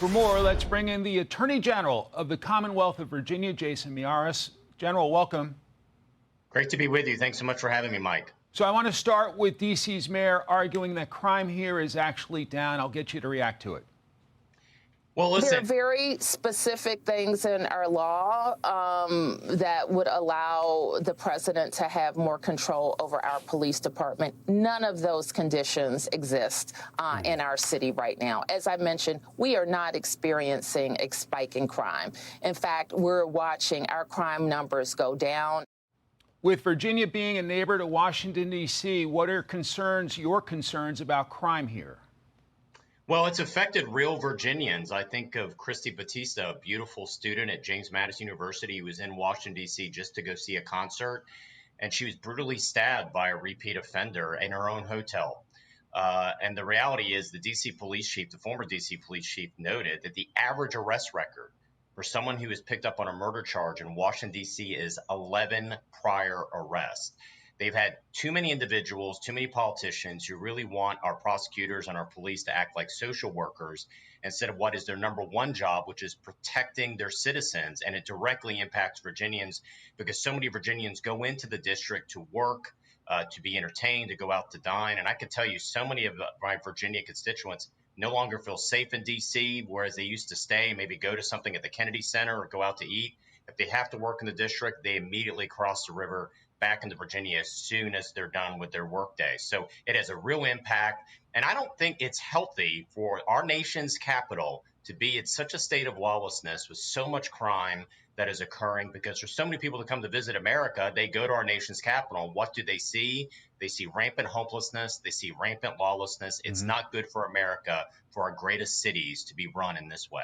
For more, let's bring in the Attorney General of the Commonwealth of Virginia, Jason Miyares. General, welcome. Great to be with you. Thanks so much for having me, Mike. So I want to start with D.C.'s mayor arguing that crime here is actually down. I'll get you to react to it. Well, listen. There are very specific things in our law that would allow the president to have more control over our police department. None of those conditions exist in our city right now. As I mentioned, we are not experiencing a spike in crime. In fact, we're watching our crime numbers go down. With Virginia being a neighbor to Washington, D.C., what are your concerns about crime here? Well, it's affected real Virginians. I think of Christy Batista, a beautiful student at James Madison University who was in Washington, D.C. just to go see a concert, and she was brutally stabbed by a repeat offender in her own hotel. And the reality is the D.C. police chief, the former D.C. police chief, noted that the average arrest record for someone who was picked up on a murder charge in Washington, D.C. is 11 prior arrests. They've had too many individuals, too many politicians who really want our prosecutors and our police to act like social workers instead of what is their number one job, which is protecting their citizens. And it directly impacts Virginians because so many Virginians go into the district to work, to be entertained, to go out to dine. And I can tell you so many of my Virginia constituents no longer feel safe in D.C., whereas they used to stay, maybe go to something at the Kennedy Center or go out to eat. If they have to work in the district, they immediately cross the river back into Virginia as soon as they're done with their workday. So it has a real impact. And I don't think it's healthy for our nation's capital to be in such a state of lawlessness with so much crime that is occurring, because there's so many people that come to visit America. They go to our nation's capital. What do they see? They see rampant homelessness. They see rampant lawlessness. It's not good for America, for our greatest cities, to be run in this way.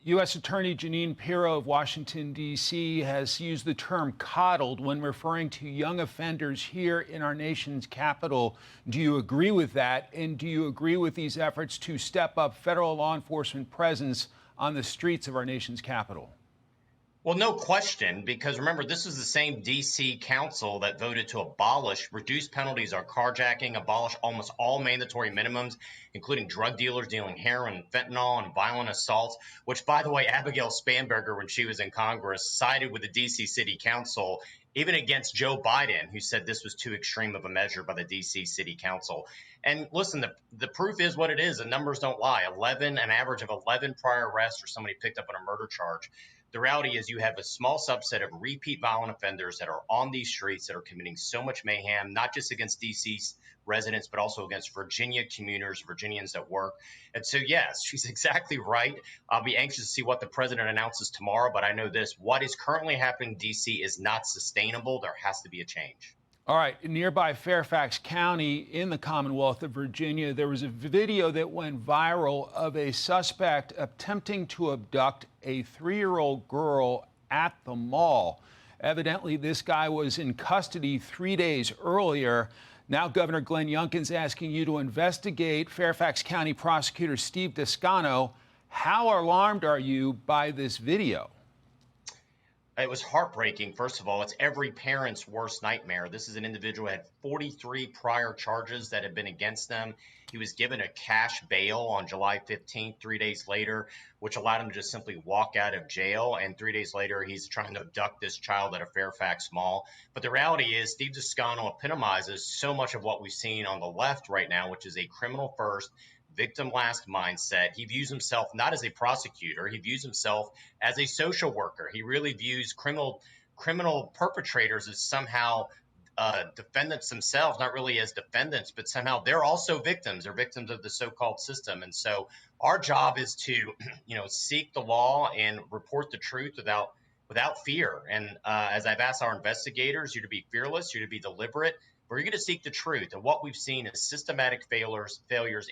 U.S. Attorney Jeanine Pirro of Washington, D.C. has used the term coddled when referring to young offenders here in our nation's capital. Do you agree with that? And do you agree with these efforts to step up federal law enforcement presence on the streets of our nation's capital? Well, no question, because remember, this is the same D.C. council that voted to abolish reduced penalties on carjacking, abolish almost all mandatory minimums, including drug dealers dealing heroin, fentanyl, and violent assaults, which, by the way, Abigail Spanberger, when she was in Congress, sided with the D.C. City Council, even against Joe Biden, who said this was too extreme of a measure by the D.C. City Council. And listen, the proof is what it is. The numbers don't lie. An average of 11 prior arrests for somebody picked up on a murder charge. The reality is you have a small subset of repeat violent offenders that are on these streets that are committing so much mayhem, not just against D.C.'s residents, but also against Virginia commuters, Virginians at work. And so, yes, she's exactly right. I'll be anxious to see what the president announces tomorrow, but I know this: what is currently happening in D.C. is not sustainable. There has to be a change. All right, in nearby Fairfax County in the Commonwealth of Virginia, there was a video that went viral of a suspect attempting to abduct a 3-year-old girl at the mall. Evidently, this guy was in custody 3 days earlier. Now, Governor Glenn Youngkin's asking you to investigate. Fairfax County Prosecutor Steve Descano, how alarmed are you by this video? It was heartbreaking. First of all, it's every parent's worst nightmare. This is an individual who had 43 prior charges that had been against them. He was given a cash bail on July 15th, 3 days later, which allowed him to just simply walk out of jail. And 3 days later, he's trying to abduct this child at a Fairfax mall. But the reality is, Steve Descano epitomizes so much of what we've seen on the left right now, which is a criminal first, victim last mindset. He views himself not as a prosecutor. He views himself as a social worker. He really views criminal perpetrators as somehow defendants themselves, not really as defendants, but somehow they're also victims. They're victims of the so-called system. And so our job is to, seek the law and report the truth without fear. And as I've asked our investigators, you're to be fearless, you're to be deliberate, but you're going to seek the truth. And what we've seen is systematic failures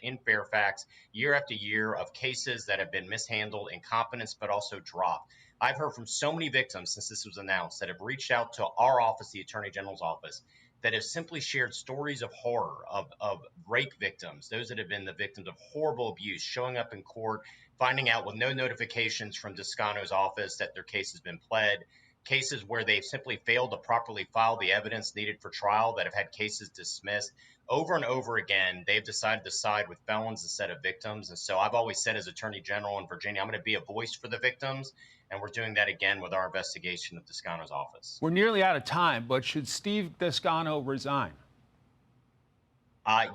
in Fairfax year after year of cases that have been mishandled, incompetence, but also dropped. I've heard from so many victims since this was announced that have reached out to our office, the Attorney General's office, that have simply shared stories of horror, of rape victims, those that have been the victims of horrible abuse, showing up in court, finding out with no notifications from Descano's office that their case has been pled, cases where they've simply failed to properly file the evidence needed for trial, that have had cases dismissed. Over and over again, they've decided to side with felons instead of victims. And so I've always said, as Attorney General in Virginia, I'm going to be a voice for the victims. And we're doing that again with our investigation of Descano's office. We're nearly out of time, but should Steve Descano resign?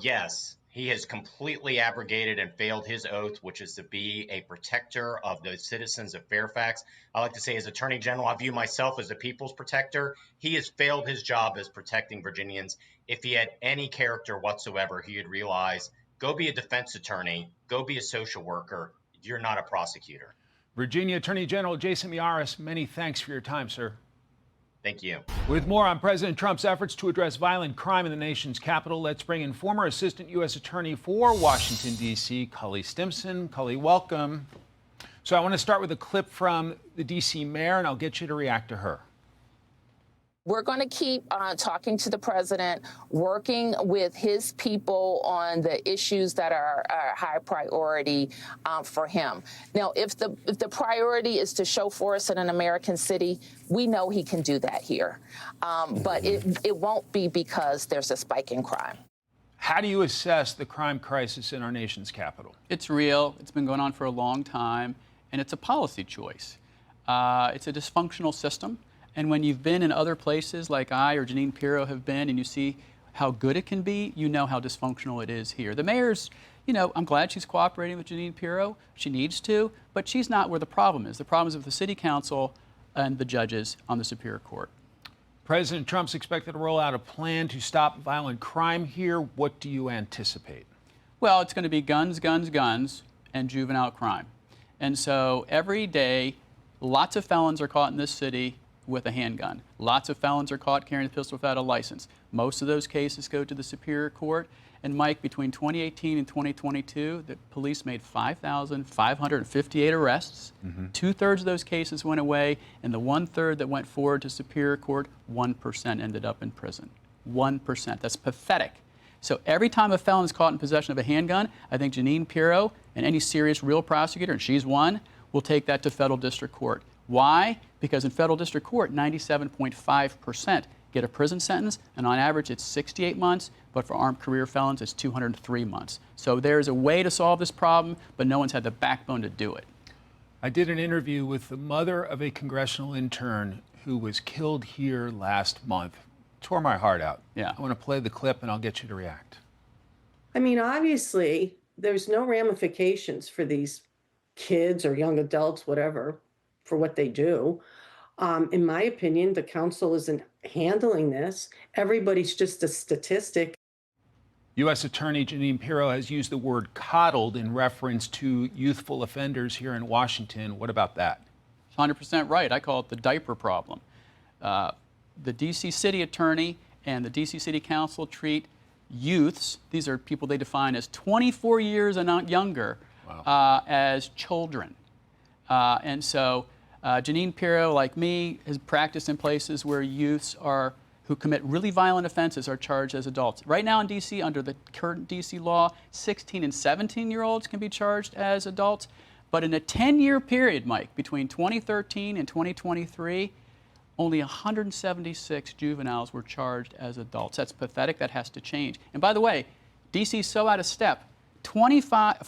Yes. He has completely abrogated and failed his oath, which is to be a protector of the citizens of Fairfax. I like to say, as Attorney General, I view myself as the people's protector. He has failed his job as protecting Virginians. If he had any character whatsoever, he would realize, go be a defense attorney, go be a social worker. You're not a prosecutor. Virginia Attorney General Jason Miyares, many thanks for your time, sir. Thank you. With more on President Trump's efforts to address violent crime in the nation's capital, let's bring in former Assistant U.S. Attorney for Washington, D.C., Cully Stimson. Cully, welcome. So I want to start with a clip from the D.C. mayor, and I'll get you to react to her. We're going to keep talking to the president, working with his people on the issues that are high priority for him. Now, if the priority is to show force in an American city, we know he can do that here. But it won't be because there's a spike in crime. How do you assess the crime crisis in our nation's capital? It's real. It's been going on for a long time, and it's a policy choice. It's a dysfunctional system. And when you've been in other places like I or Jeanine Pirro have been, and you see how good it can be, you know how dysfunctional it is here. The mayor's, I'm glad she's cooperating with Jeanine Pirro. She needs to, but she's not where the problem is. The problem is with the city council and the judges on the Superior Court. President Trump's expected to roll out a plan to stop violent crime here. What do you anticipate? Well, it's going to be guns, guns, guns, and juvenile crime. And so every day, lots of felons are caught in this city with a handgun. Lots of felons are caught carrying a pistol without a license. Most of those cases go to the Superior Court. And Mike, between 2018 and 2022, the police made 5,558 arrests. Two-thirds of those cases went away, and the one-third that went forward to Superior Court, 1% ended up in prison. 1%. That's pathetic. So every time a felon is caught in possession of a handgun, I think Jeanine Pirro and any serious real prosecutor, and she's one, will take that to federal district court. Why? Because in federal district court, 97.5% get a prison sentence, and on average it's 68 months, but for armed career felons it's 203 months. So there's a way to solve this problem, but no one's had the backbone to do it. I did an interview with the mother of a congressional intern who was killed here last month. Tore my heart out. Yeah. I want to play the clip and I'll get you to react. I mean, obviously, there's no ramifications for these kids or young adults, whatever, for what they do. In my opinion, the council isn't handling this. Everybody's just a statistic. U.S. Attorney Jeanine Pirro has used the word coddled in reference to youthful offenders here in Washington. What about that? 100% right. I call it the diaper problem. The D.C. City Attorney and the D.C. City Council treat youths, these are people they define as 24 years and younger, wow, as children. And so Jeanine Pirro, like me, has practiced in places where youths who commit really violent offenses are charged as adults. Right now in D.C., under the current D.C. law, 16 and 17-year-olds can be charged as adults. But in a 10-year period, Mike, between 2013 and 2023, only 176 juveniles were charged as adults. That's pathetic. That has to change. And by the way, D.C.'s so out of step. 25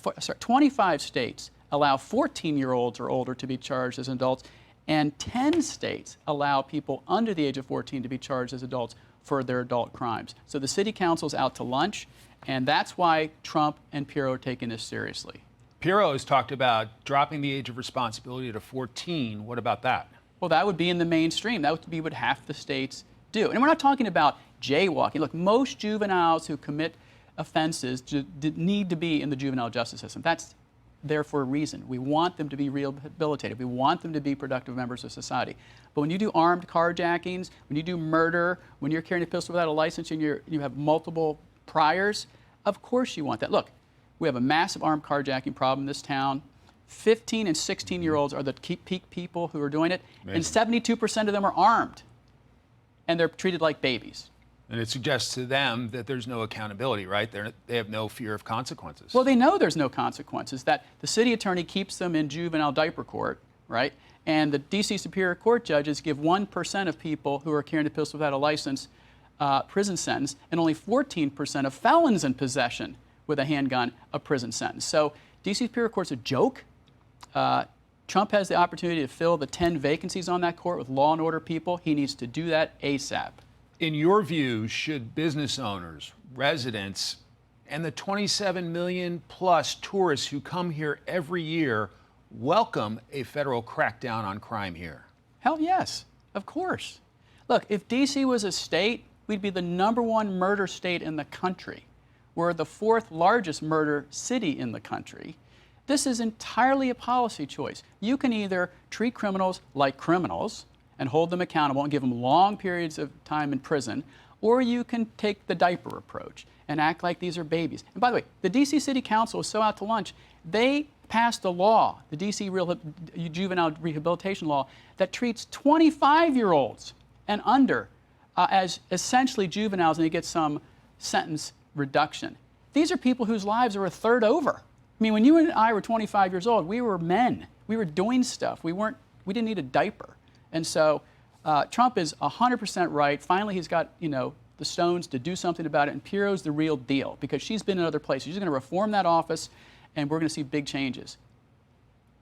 states allow 14-year-olds or older to be charged as adults, and 10 states allow people under the age of 14 to be charged as adults for their adult crimes. So the city council's out to lunch, and that's why Trump and Pirro are taking this seriously. Pirro has talked about dropping the age of responsibility to 14. What about that? Well, that would be in the mainstream. That would be what half the states do. And we're not talking about jaywalking. Look, most juveniles who commit offenses need to be in the juvenile justice system. That's there for a reason. We want them to be rehabilitated. We want them to be productive members of society. But when you do armed carjackings, when you do murder, when you're carrying a pistol without a license and you have multiple priors, of course you want that. Look, we have a massive armed carjacking problem in this town. 15 and 16-year-olds are the peak people who are doing it, amazing, and 72% of them are armed, and they're treated like babies. And it suggests to them that there's no accountability, right? They have no fear of consequences. Well, they know there's no consequences, that the city attorney keeps them in juvenile diaper court, right? And the D.C. Superior Court judges give 1% of people who are carrying a pistol without a license prison sentence, and only 14% of felons in possession with a handgun a prison sentence. So D.C. Superior Court's a joke. Trump has the opportunity to fill the 10 vacancies on that court with law and order people. He needs to do that ASAP. In your view, should business owners, residents, and the 27 million plus tourists who come here every year welcome a federal crackdown on crime here? Hell yes, of course. Look, if D.C. was a state, we'd be the #1 murder state in the country. We're the 4th largest murder city in the country. This is entirely a policy choice. You can either treat criminals like criminals and hold them accountable and give them long periods of time in prison, or you can take the diaper approach and act like these are babies. And by the way, the D.C. City Council is so out to lunch, they passed a law, the D.C. Juvenile Rehabilitation Law, that treats 25-year-olds and under as essentially juveniles, and they get some sentence reduction. These are people whose lives are a third over. I mean, when you and I were 25 years old, we were men. We were doing stuff. We didn't need a diaper. And so Trump is 100% right. Finally, he's got, the stones to do something about it. And Pirro's the real deal because she's been in other places. She's going to reform that office, and we're going to see big changes.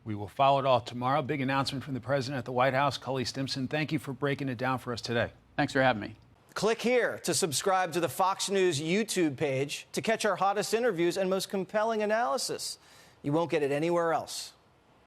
We will follow it all tomorrow. Big announcement from the president at the White House. Cully, Stimson, thank you for breaking it down for us today. Thanks for having me. Click here to subscribe to the Fox News YouTube page to catch our hottest interviews and most compelling analysis. You won't get it anywhere else.